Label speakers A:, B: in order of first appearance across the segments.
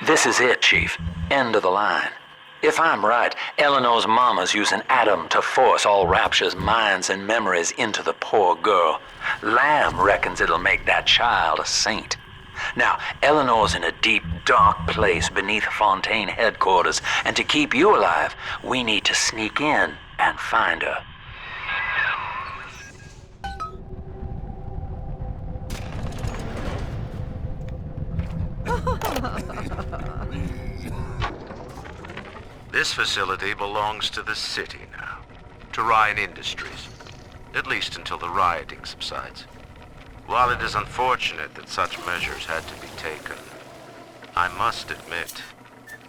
A: This is it, Chief. End of the line. If I'm right, Eleanor's mama's using Adam to force all Rapture's minds and memories into the poor girl. Lamb reckons it'll make that child a saint. Now, Eleanor's in a deep, dark place beneath Fontaine headquarters, and to keep you alive, we need to sneak in and find her.
B: This facility belongs to the city now, to Ryan Industries, at least until the rioting subsides. While it is unfortunate that such measures had to be taken, I must admit,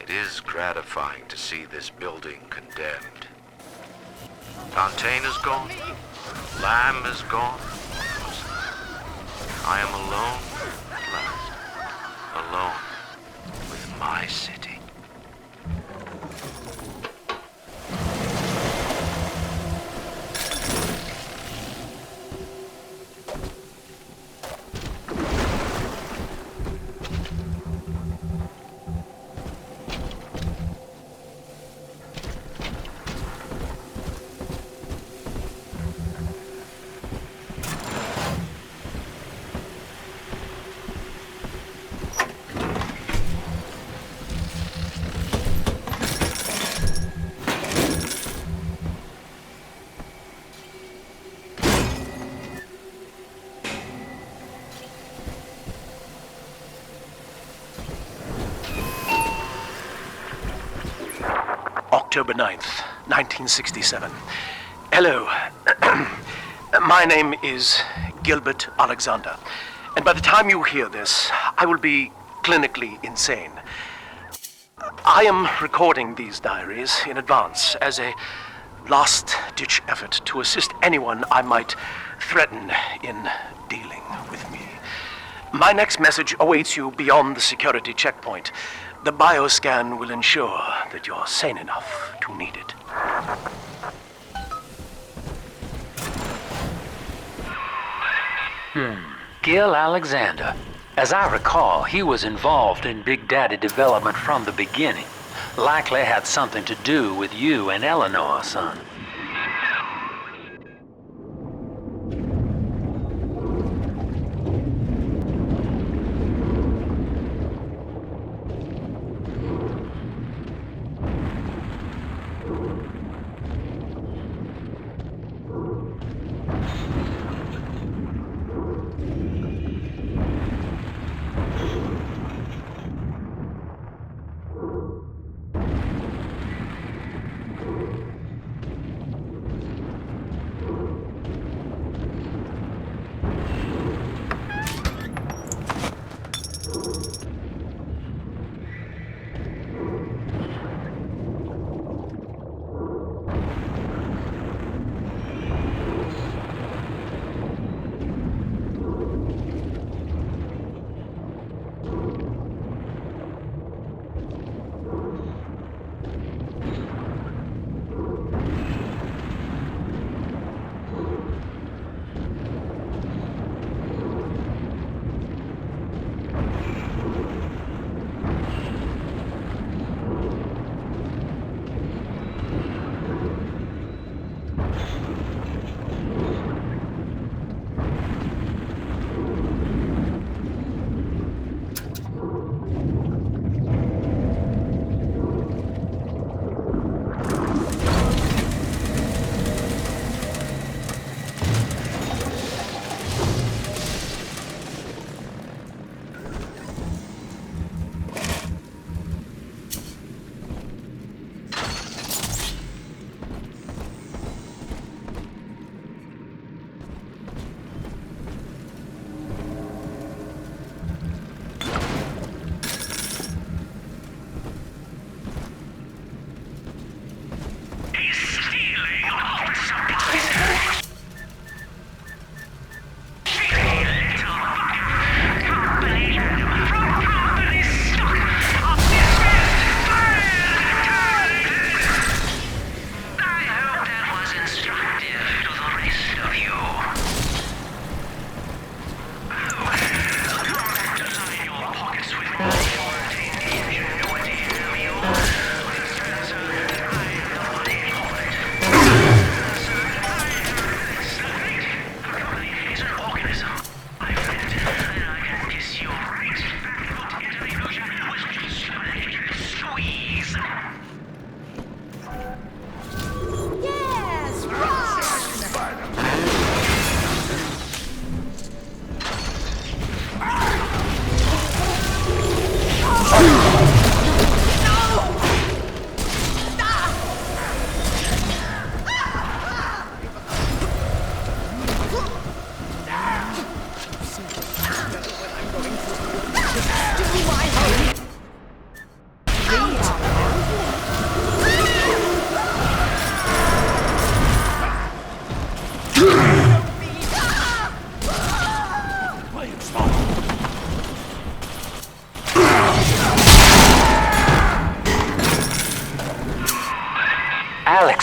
B: it is gratifying to see this building condemned. Fontaine is gone, Lamb is gone. I am alone at last, alone with my city.
C: October 9th, 1967. Hello. My name is Gilbert Alexander, and by the time you hear this, I will be clinically insane. I am recording these diaries in advance as a last-ditch effort to assist anyone I might threaten in dealing with me. My next message awaits you beyond the security checkpoint. The bioscan will ensure that you're sane enough to need it.
A: Gil Alexander. As I recall, he was involved in Big Daddy development from the beginning. Likely had something to do with you and Eleanor, son.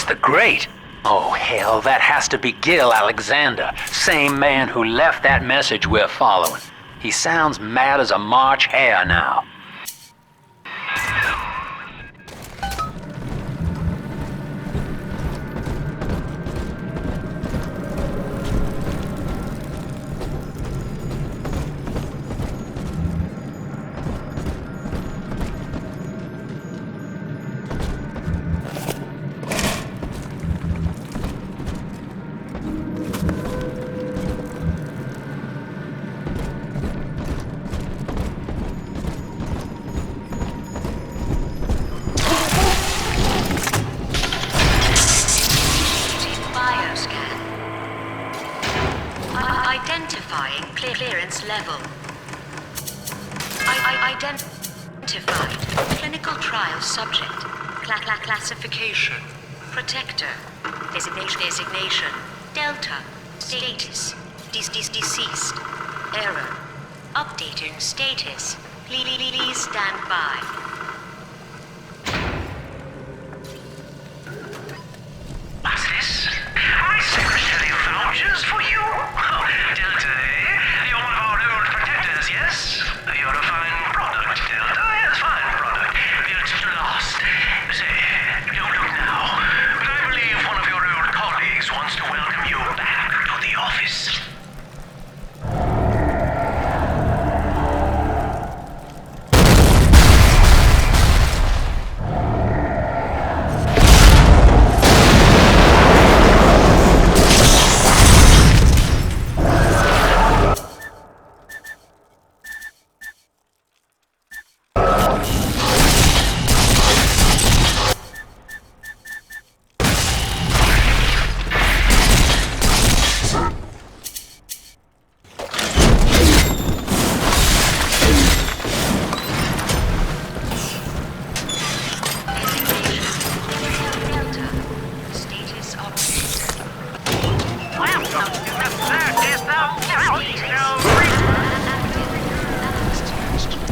A: Alex the Great? Oh, hell, that has to be Gil Alexander, same man who left that message we're following. He sounds mad as a March hare now.
D: Identifying clearance level. Identified clinical trial subject. Classification. Protector. Designation. Delta. Status. Deceased. Error. Updating status. Please stand by.
E: What's this? My secretary vouchers for you? Oh, Delta, eh? You're one of our old protectors, yes? You're a fine product, Delta. Yes, fine product. You're just lost. Say, don't look now, but I believe one of your old colleagues wants to welcome you back to the office.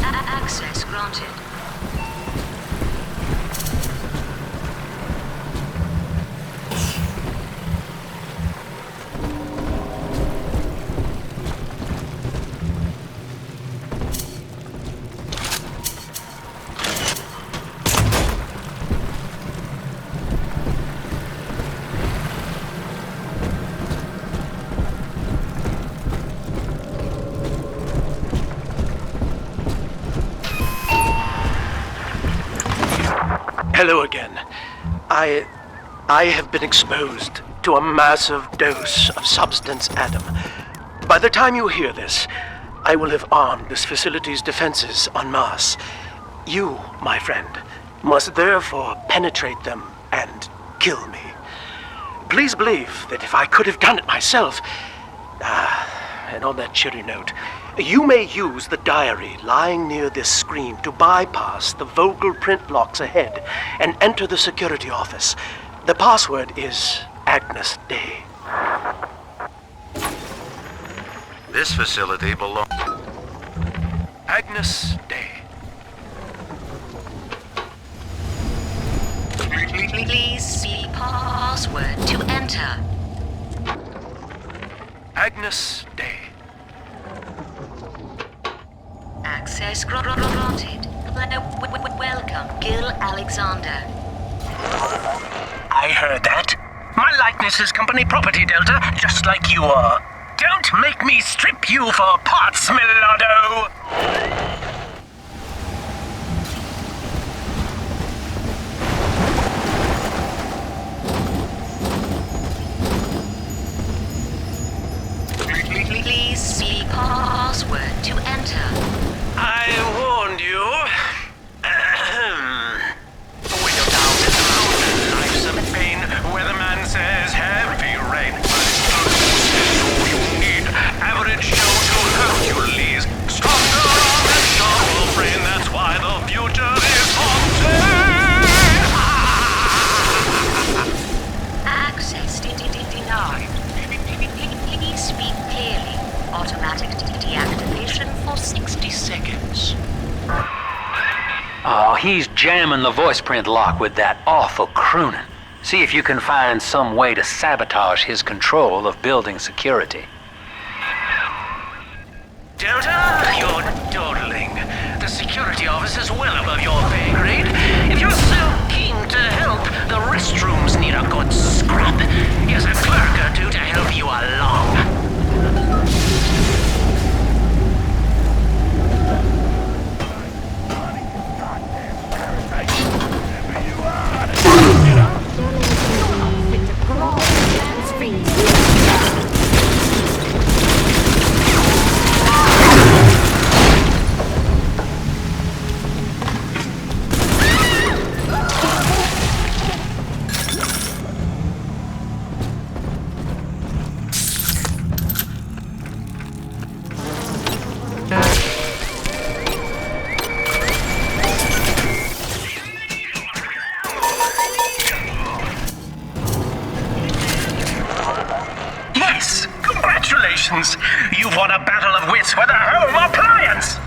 D: Access granted.
C: Hello again. I have been exposed to a massive dose of substance Adam. By the time you hear this, I will have armed this facility's defenses en masse. You, my friend, must therefore penetrate them and kill me. Please believe that if I could have done it myself... and on that cheery note, you may use the diary lying near this screen to bypass the vocal print locks ahead and enter the security office. The password is Agnes Day.
B: This facility belongs...
C: Agnes Day.
D: Please see password to enter.
C: Agnes Day.
D: Access granted. Welcome, Gil Alexander.
C: I heard that. My likeness is company property, Delta, just like you are. Don't make me strip you for parts, Millardo!
D: Please see password to enter.
C: I warned you. We go down to the mountain, life's a pain, weatherman says heavy rain. But it's all you need, average show to Hercules. Stronger arm and sharper brain, that's why the future is haunted.
D: Access denied. Please speak clearly. Automatic deactivation for 60 seconds.
A: Oh, he's jamming the voice print lock with that awful crooning. See if you can find some way to sabotage his control of building security.
E: Delta, you're dawdling. The security office is well above your pay grade. If you're so keen to help, the restrooms need a good scrub. Here's a clerk or two to help you along. Yes, congratulations! You've won a battle of wits with a home appliance!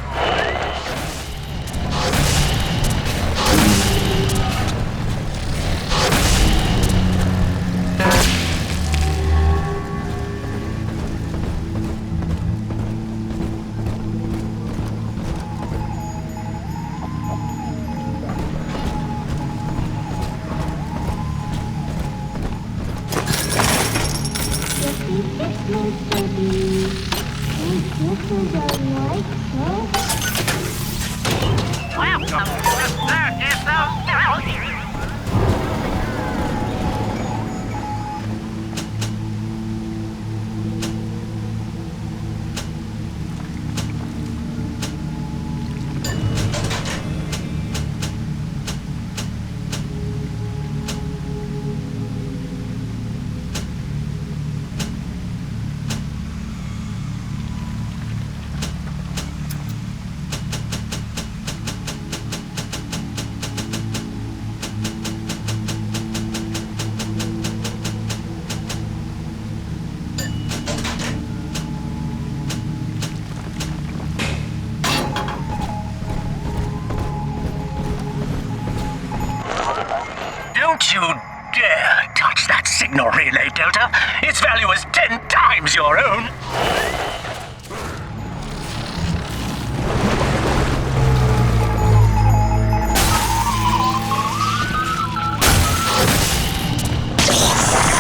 E: Don't you dare touch that signal relay, Delta. Its value is 10 times your own.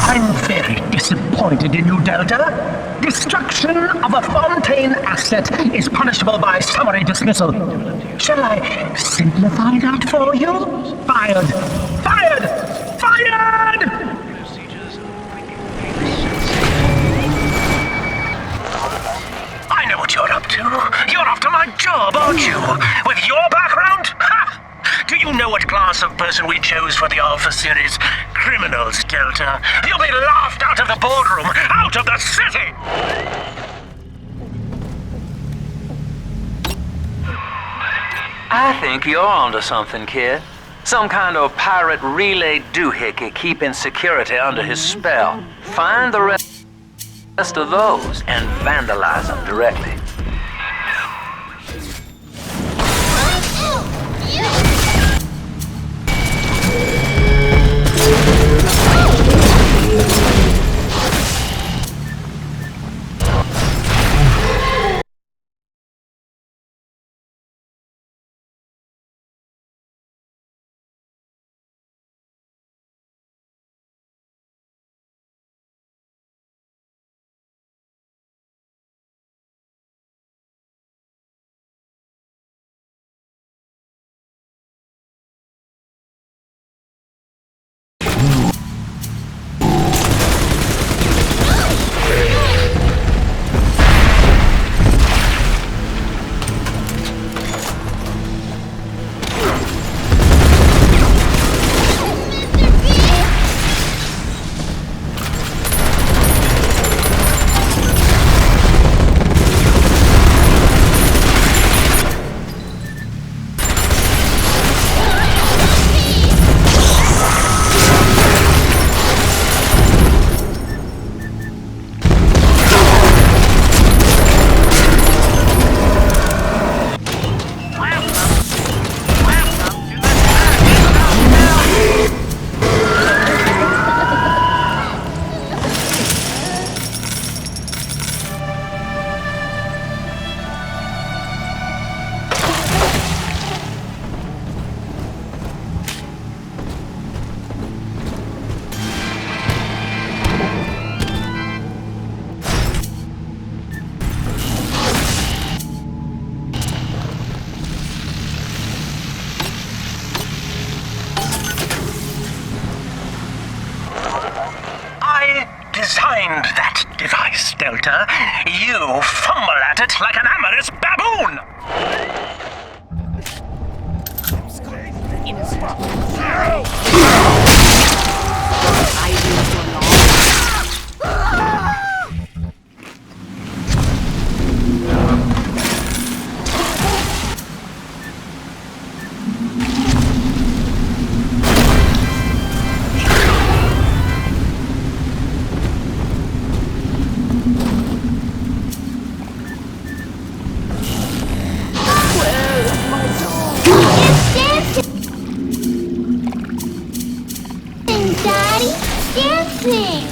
E: I'm very disappointed in you, Delta. Destruction of a Fontaine asset is punishable by summary dismissal. Shall I simplify that for you? Fired! Fired! Fired! I know what you're up to. You're after my job, aren't you? With your background? Ha! Do you know what class of person we chose for the Alpha series? Criminals, Delta. You'll be laughed out of the boardroom, out of the city!
A: I think you're onto something, kid. Some kind of pirate relay doohickey keeping security under his spell. Find the rest of those and vandalize them directly.
E: like an amorous baboon!
F: Daddy, dancing!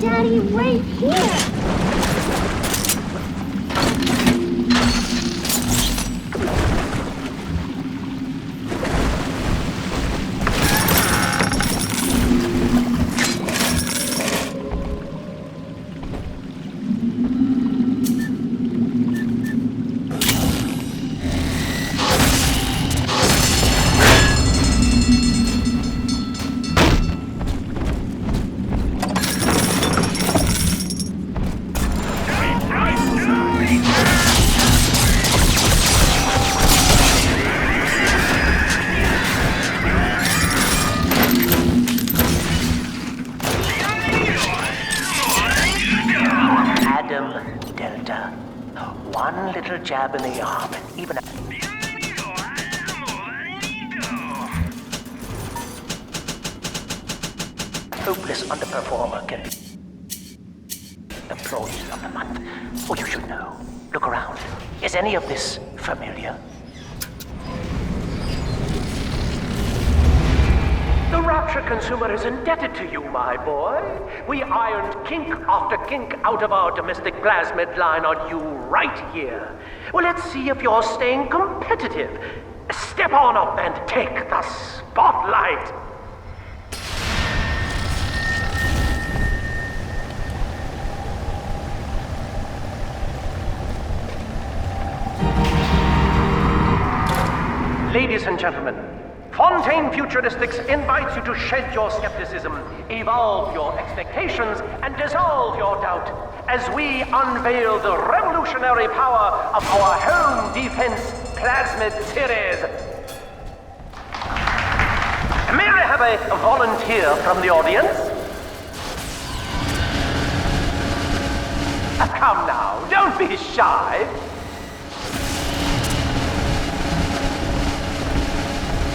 F: Daddy, right here!
C: Delta. One little jab in the arm, and even a hopeless underperformer can be Employee of the Month. Oh, you should know. Look around. Is any of this familiar? The Rapture consumer is indebted to you, my boy. We ironed kink after kink out of our domestic plasmid line on you right here. Well, let's see if you're staying competitive. Step on up and take the spotlight. Ladies and gentlemen, Fontaine Futuristics invites you to shed your skepticism, evolve your expectations, and dissolve your doubt as we unveil the revolutionary power of our home defense plasmid series. May I have a volunteer from the audience? Come now, don't be shy.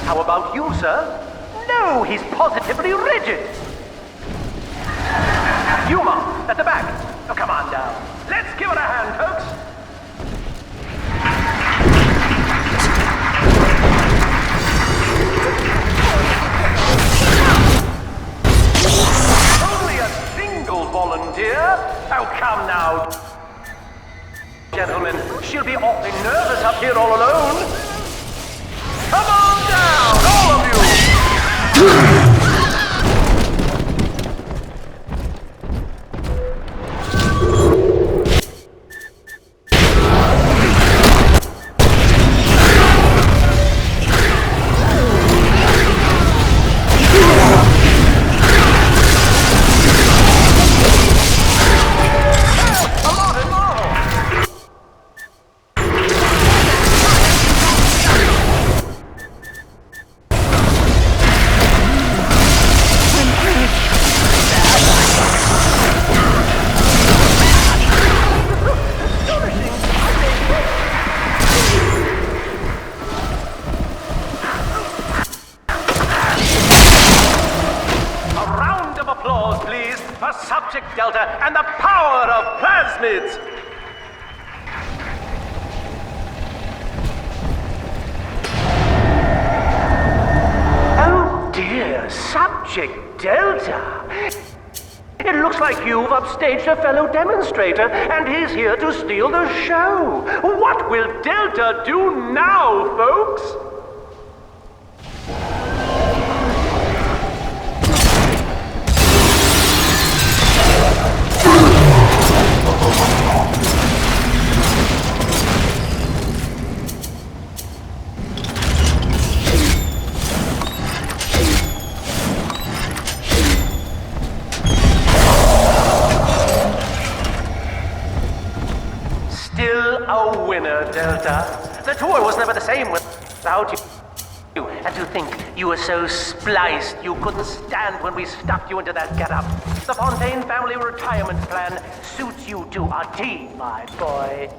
C: How about you, sir? No, he's positively rigid. Yuma, at the back. Oh, come on down. Let's give it a hand, folks. Only a single volunteer? Oh, come now. Gentlemen, she'll be awfully nervous up here all alone. Come on down, all of you! Subject Delta and the power of plasmids! Oh dear, Subject Delta! It looks like you've upstaged a fellow demonstrator, and he's here to steal the show. What will Delta do now, folks? Still a winner, Delta. The tour was never the same without you. And to think you were so spliced you couldn't stand when we stuffed you into that getup. The Fontaine family retirement plan suits you to a T, my boy.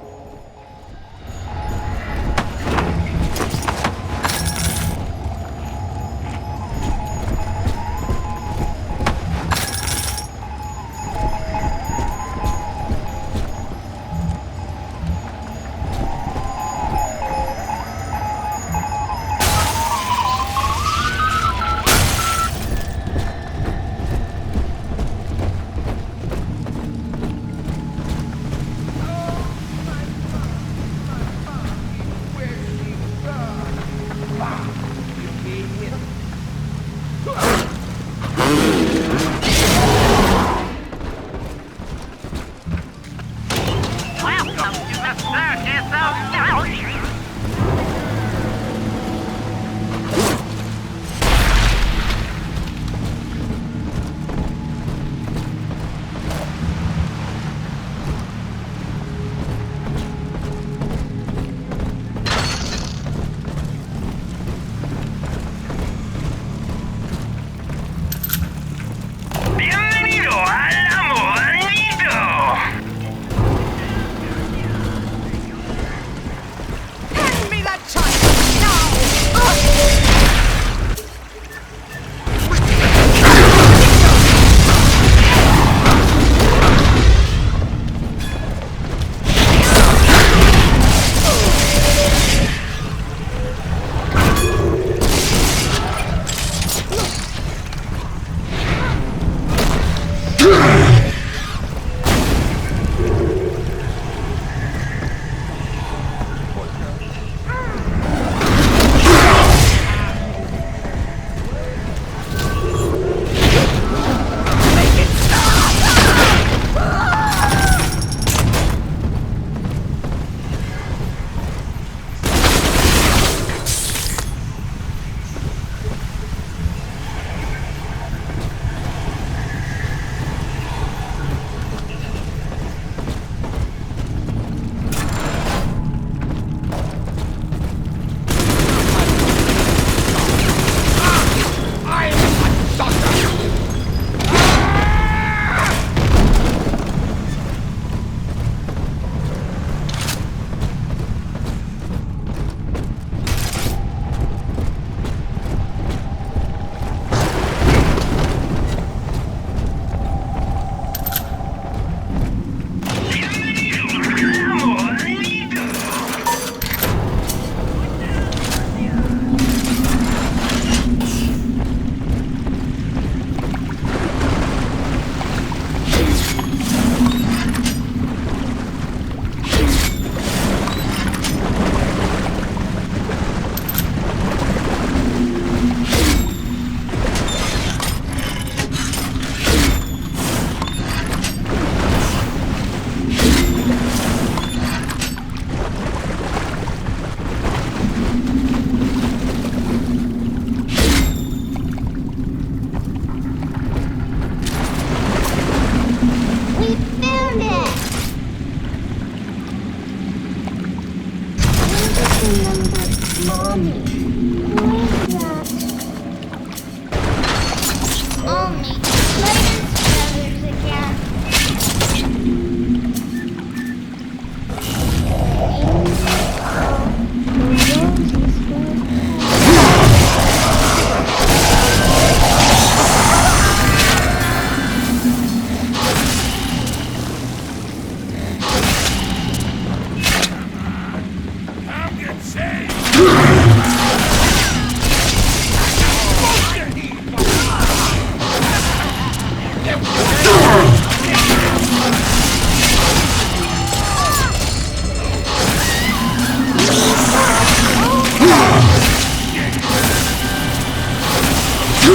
F: Are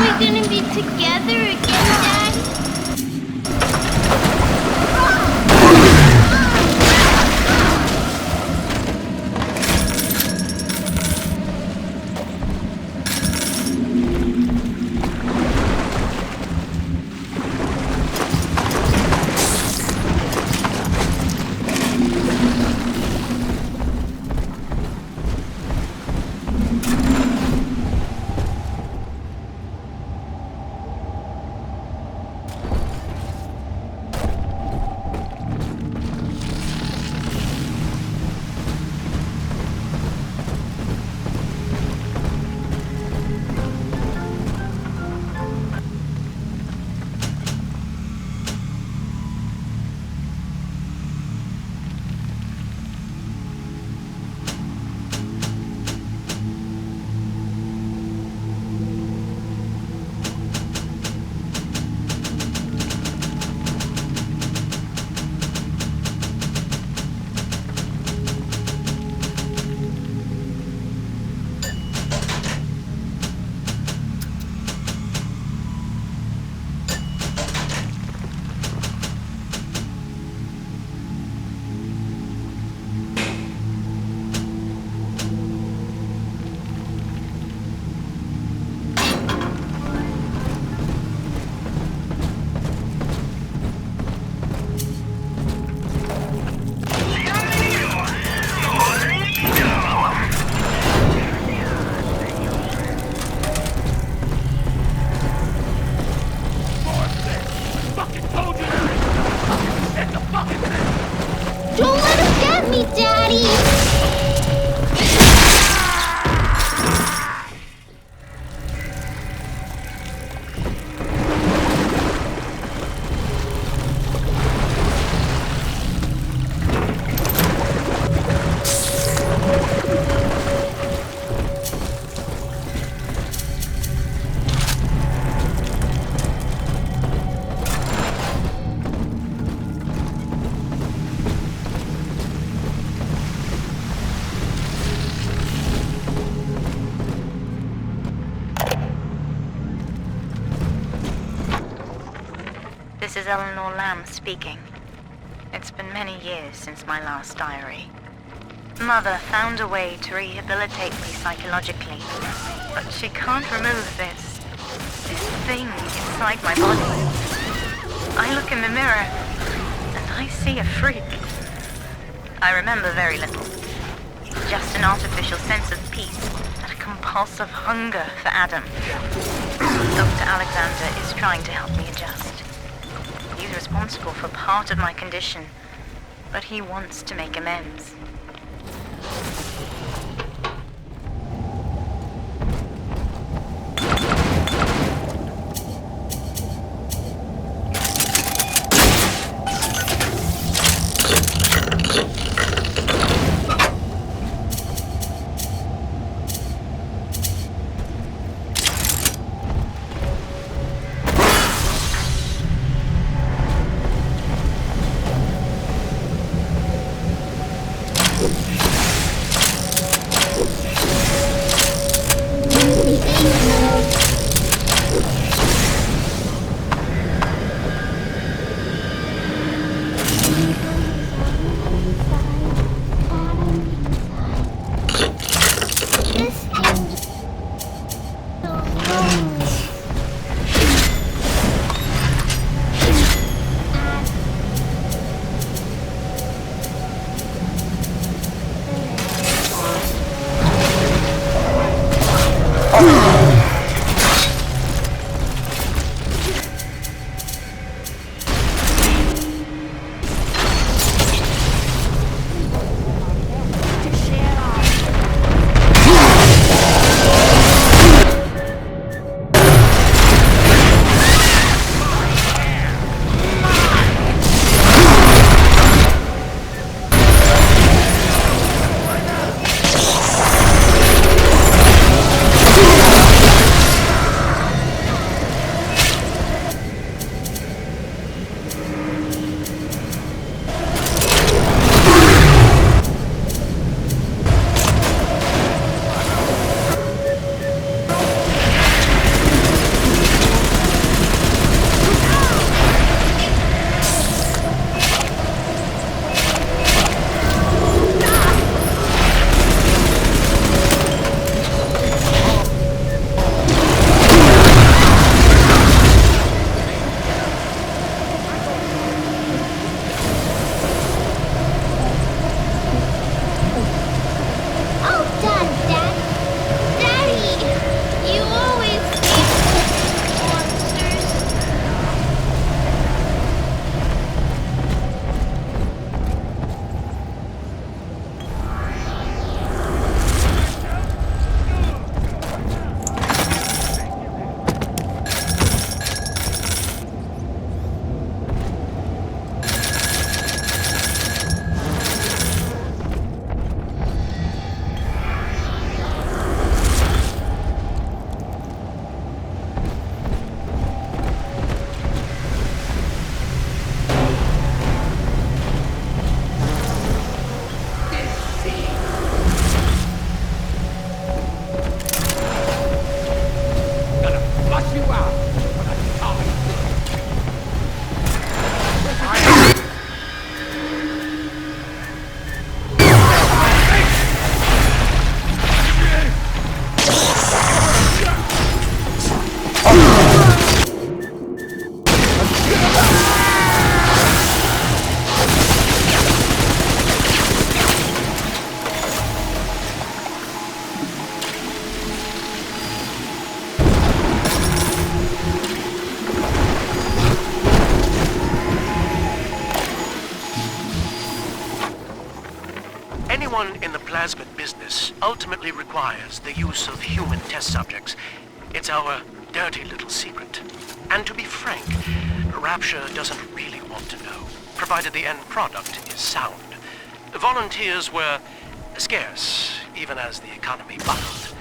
F: we gonna be together again, Daddy? Don't let him get me, Daddy!
G: This is Eleanor Lamb speaking. It's been many years since my last diary. Mother found a way to rehabilitate me psychologically, but she can't remove this thing inside my body. I look in the mirror, and I see a freak. I remember very little. Just an artificial sense of peace and a compulsive hunger for Adam. Dr. Alexander is trying to help me adjust. He's responsible for part of my condition, but he wants to make amends.
C: everyone in the plasmid business ultimately requires the use of human test subjects. It's our dirty little secret. And to be frank, Rapture doesn't really want to know, provided the end product is sound. Volunteers were scarce, even as the economy buckled.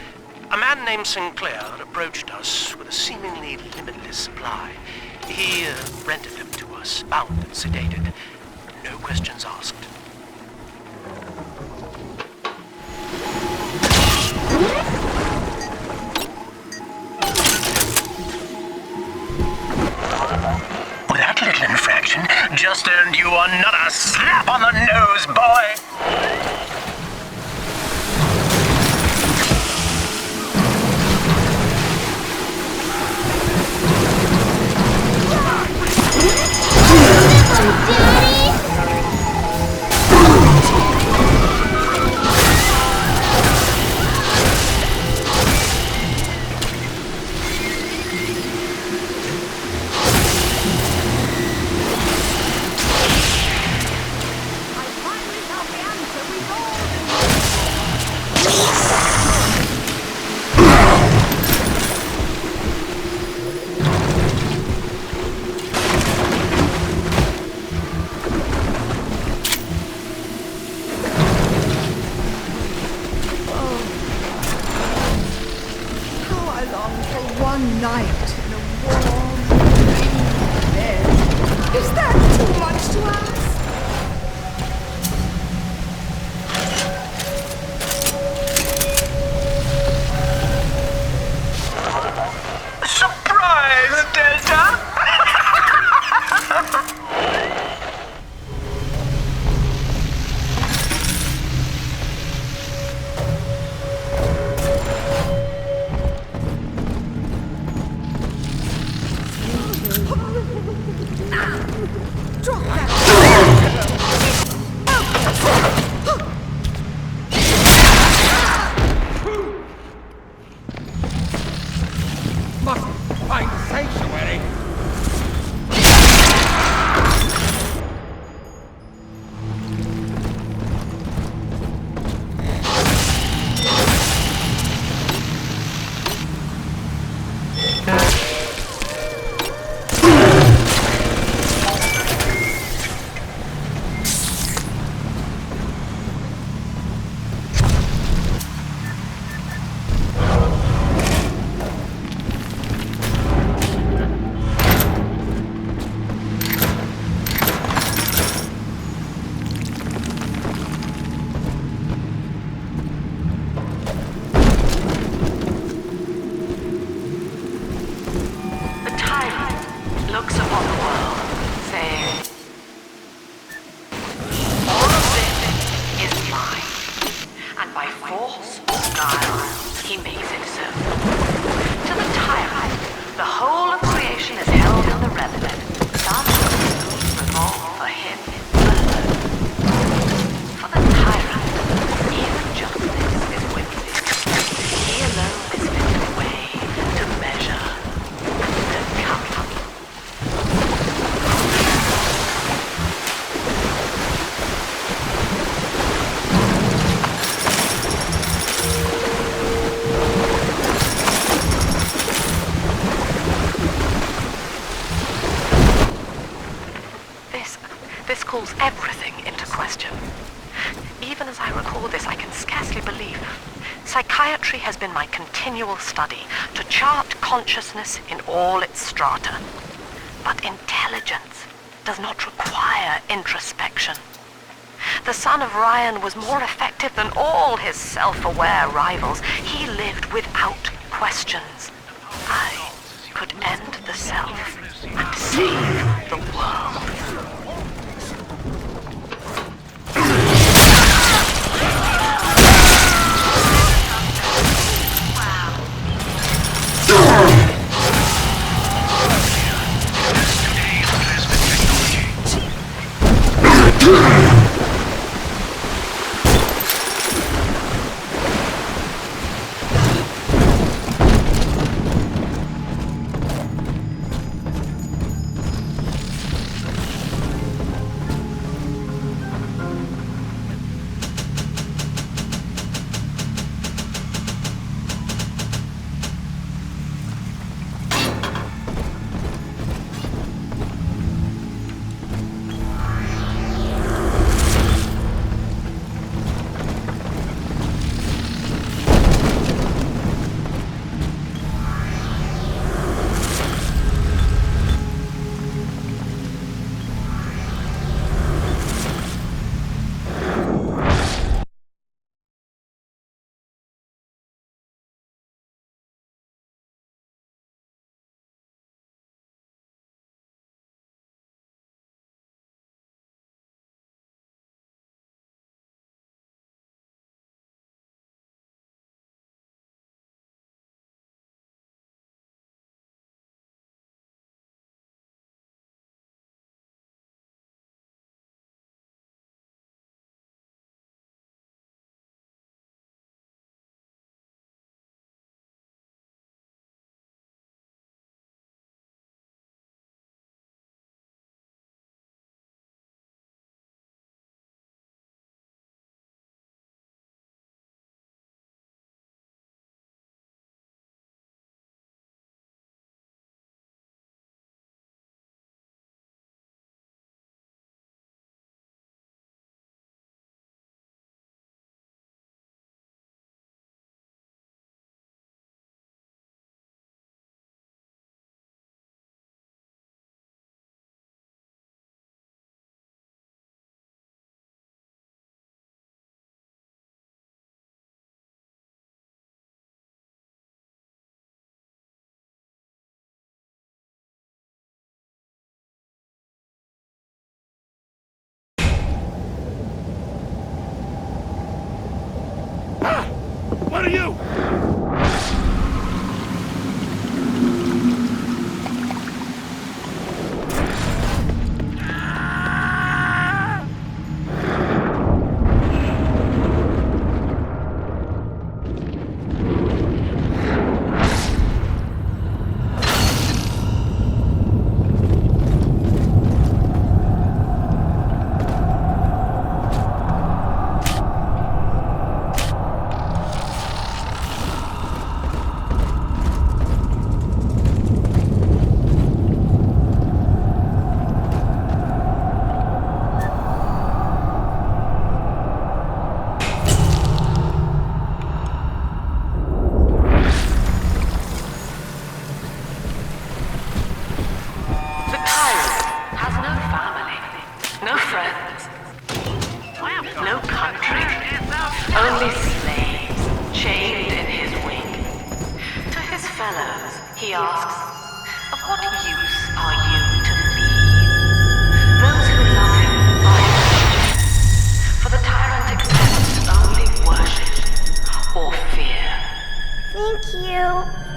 C: A man named Sinclair approached us with a seemingly limitless supply. He rented them to us, bound and sedated. No questions asked.
E: That little infraction just earned you another slap on the nose, boy!
H: One night in a warm, rainy bed. Is that too much to ask?
E: Surprise, Delta!
H: Drop that!
I: Must find sanctuary.
D: Looks upon the world, saying, all of this is mine, and by force or guile, he makes it so. To the tyrant, the whole of creation is held in the remnant, thus rules revolve for him alone. For the tyrant, even justice is wicked. He alone is fit to weigh, to measure, to count. This calls everything into question. Even as I record this, I can scarcely believe. Psychiatry has been my continual study to chart consciousness in all its strata. But intelligence does not require introspection. The son of Ryan was more effective than all his self-aware rivals. He lived without questions. I could end the self and save the world. he asks, of what use are you to me? Those who love him are his subjects, for the tyrant accepts only worship or fear.
F: Thank you.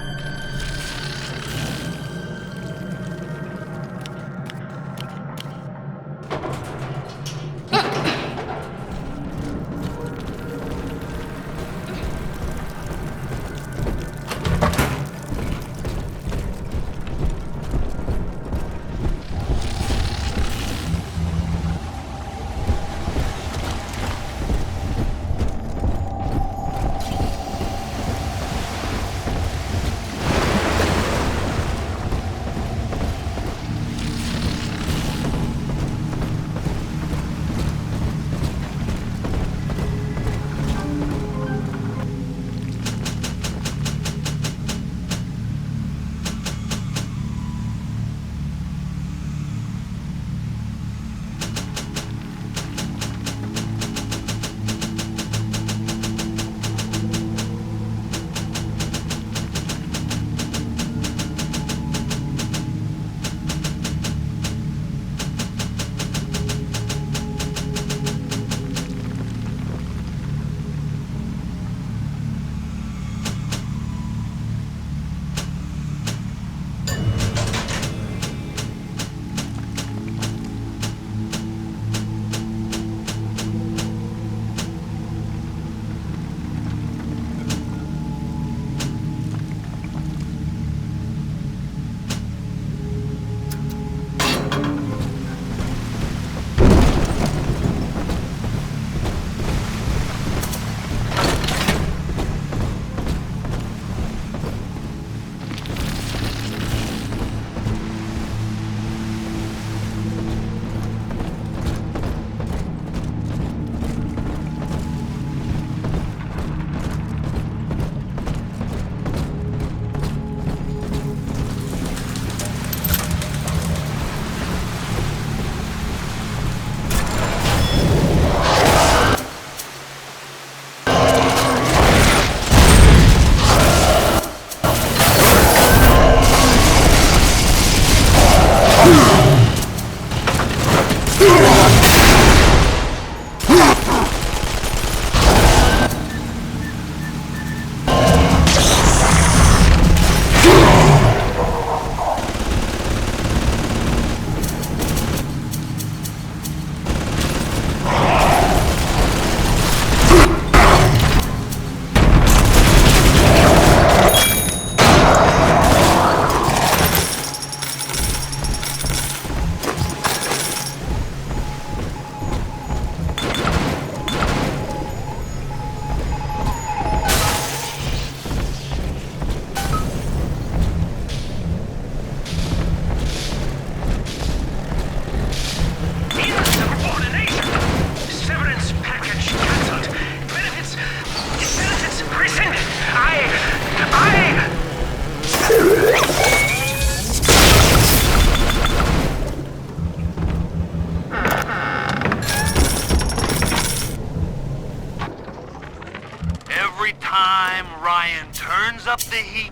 B: turns up the heat,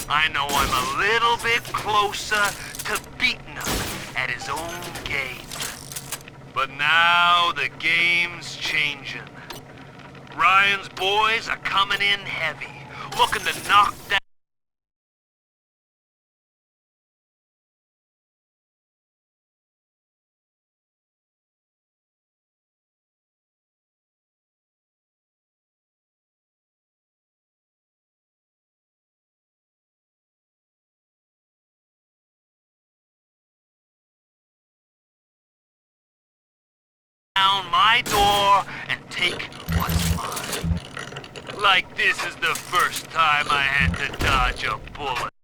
B: I know I'm a little bit closer to beating him at his own game. But now the game's changing. Ryan's boys are coming in heavy, looking to knock down my door and take what's mine. Like this is the first time I had to dodge a bullet.